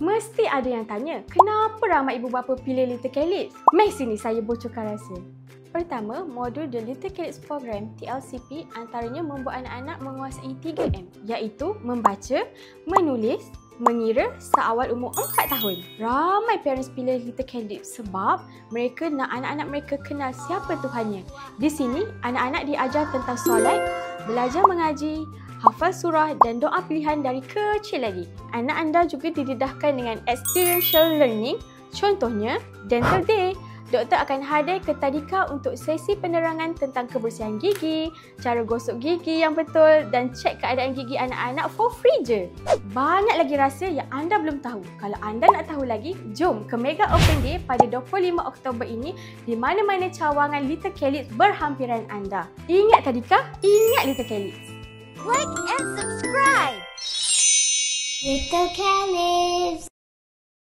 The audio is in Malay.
Mesti ada yang tanya, kenapa ramai ibu bapa pilih Little Calypso? Mari sini saya bocorkan rahsia. Pertama, modul The Little Calypso Program TLCP antaranya membuat anak-anak menguasai 3M, iaitu membaca, menulis, mengira seawal umur 4 tahun. Ramai parents pilih Little Calypso sebab mereka nak anak-anak mereka kenal siapa Tuhannya. Di sini, anak-anak diajar tentang solat, belajar mengaji, hafal surah dan doa pilihan dari kecil lagi. Anak anda juga didedahkan dengan experiential learning, contohnya Dental Day. Doktor akan hadir ke tadika untuk sesi penerangan tentang kebersihan gigi, cara gosok gigi yang betul dan cek keadaan gigi anak-anak for free je. Banyak lagi rahsia yang anda belum tahu. Kalau anda nak tahu lagi, jom ke Mega Open Day pada 25 Oktober ini di mana-mana cawangan Little Calypso berhampiran anda. Ingat tadika, ingat Little Calypso. Like and subscribe. Little Calypso.